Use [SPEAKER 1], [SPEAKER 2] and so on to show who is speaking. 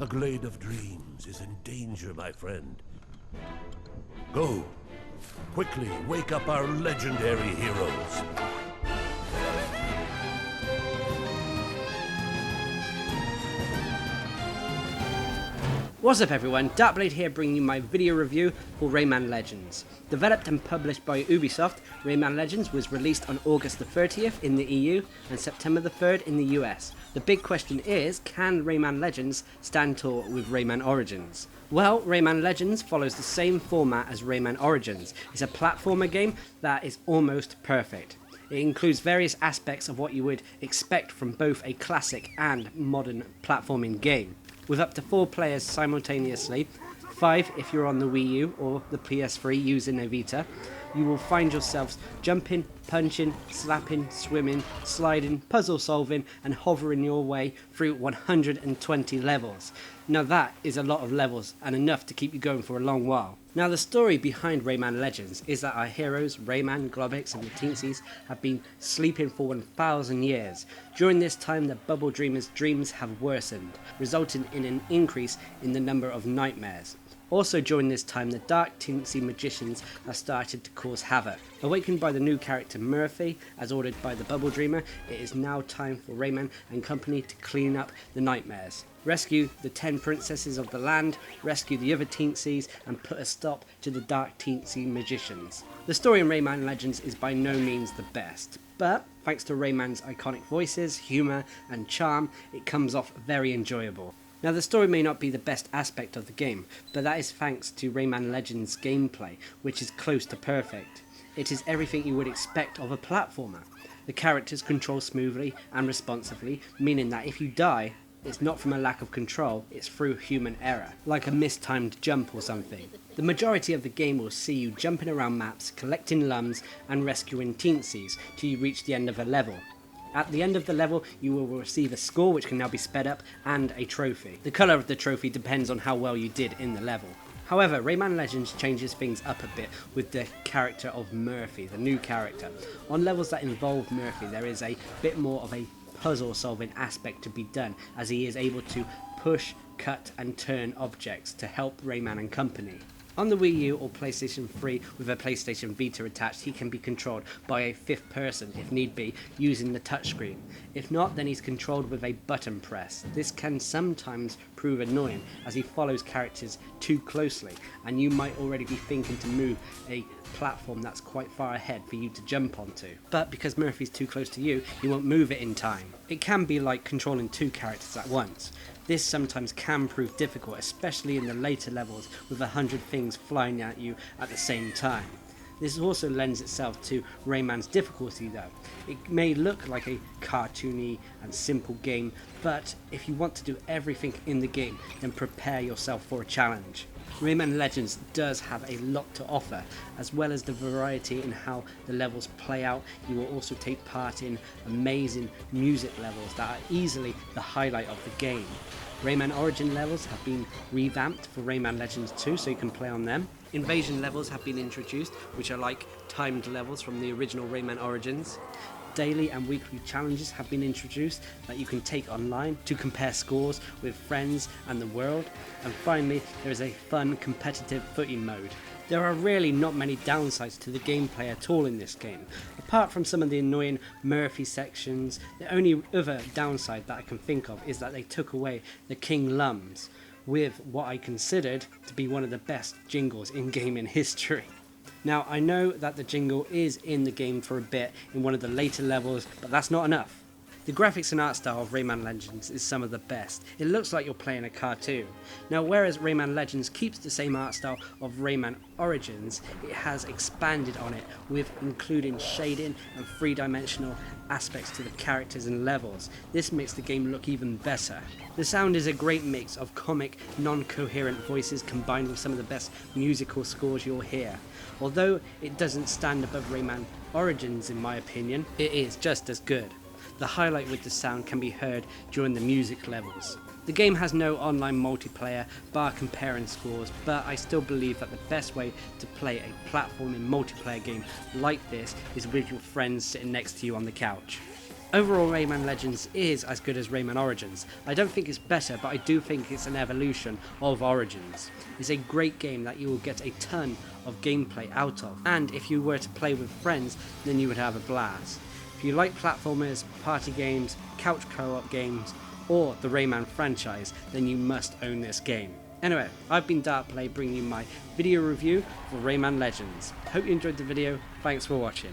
[SPEAKER 1] The Glade of Dreams is in danger, my friend. Go. Quickly, wake up our legendary heroes.
[SPEAKER 2] What's up everyone, Darcblade here bringing you my video review for Rayman Legends. Developed and published by Ubisoft, Rayman Legends was released on August the 30th in the EU and September the 3rd in the US. The big question is, can Rayman Legends stand tall with Rayman Origins? Well, Rayman Legends follows the same format as Rayman Origins. It's a platformer game that is almost perfect. It includes various aspects of what you would expect from both a classic and modern platforming game, with up to 4 players simultaneously, 5 if you're on the Wii U or the PS3 using a Vita. You will find yourselves jumping, punching, slapping, swimming, sliding, puzzle solving and hovering your way through 120 levels. Now that is a lot of levels and enough to keep you going for a long while. Now the story behind Rayman Legends is that our heroes Rayman, Globix and the Teensies have been sleeping for 1,000 years. During this time the Bubble Dreamers' dreams have worsened, resulting in an increase in the number of nightmares. Also during this time the dark Teensy magicians have started to cause havoc. Awakened by the new character Murphy, as ordered by the Bubble Dreamer, it is now time for Rayman and company to clean up the nightmares. Rescue the 10 princesses of the land, rescue the other Teensies and put a stop to the dark Teensy magicians. The story in Rayman Legends is by no means the best, but thanks to Rayman's iconic voices, humour and charm, it comes off very enjoyable. Now the story may not be the best aspect of the game, but that is thanks to Rayman Legends gameplay, which is close to perfect. It is everything you would expect of a platformer. The characters control smoothly and responsively, meaning that if you die, it's not from a lack of control, it's through human error, like a mistimed jump or something. The majority of the game will see you jumping around maps, collecting lums and rescuing Teensies till you reach the end of a level. At the end of the level, you will receive a score which can now be sped up and a trophy. The colour of the trophy depends on how well you did in the level. However, Rayman Legends changes things up a bit with the character of Murphy, the new character. On levels that involve Murphy, there is a bit more of a puzzle solving aspect to be done, as he is able to push, cut and turn objects to help Rayman and company. On the Wii U or PlayStation 3 with a PlayStation Vita attached, he can be controlled by a 5th person if need be, using the touchscreen. If not, then he's controlled with a button press. This can sometimes prove annoying as he follows characters too closely and you might already be thinking to move a platform that's quite far ahead for you to jump onto. But because Murphy's too close to you, he won't move it in time. It can be like controlling 2 characters at once. This sometimes can prove difficult, especially in the later levels with 100 things flying at you at the same time. This also lends itself to Rayman's difficulty though. It may look like a cartoony and simple game, but if you want to do everything in the game, then prepare yourself for a challenge. Rayman Legends does have a lot to offer, as well as the variety in how the levels play out. You will also take part in amazing music levels that are easily the highlight of the game. Rayman Origin levels have been revamped for Rayman Legends 2, so you can play on them. Invasion levels have been introduced, which are like timed levels from the original Rayman Origins. Daily and weekly challenges have been introduced that you can take online to compare scores with friends and the world. And finally, there is a fun competitive footing mode. There are really not many downsides to the gameplay at all in this game. Apart from some of the annoying Murphy sections, the only other downside that I can think of is that they took away the King Lums, with what I considered to be one of the best jingles in gaming history. Now, I know that the jingle is in the game for a bit in one of the later levels, but that's not enough. The graphics and art style of Rayman Legends is some of the best. It looks like you're playing a cartoon. Now, whereas Rayman Legends keeps the same art style of Rayman Origins, it has expanded on it with including shading and 3-dimensional aspects to the characters and levels. This makes the game look even better. The sound is a great mix of comic, non-coherent voices combined with some of the best musical scores you'll hear. Although it doesn't stand above Rayman Origins in my opinion, it is just as good. The highlight with the sound can be heard during the music levels. The game has no online multiplayer, bar comparing scores, but I still believe that the best way to play a platforming multiplayer game like this is with your friends sitting next to you on the couch. Overall, Rayman Legends is as good as Rayman Origins. I don't think it's better, but I do think it's an evolution of Origins. It's a great game that you will get a ton of gameplay out of, and if you were to play with friends, then you would have a blast. If you like platformers, party games, couch co-op games, or the Rayman franchise, then you must own this game. Anyway, I've been Darcblade bringing you my video review for Rayman Legends. Hope you enjoyed the video, thanks for watching.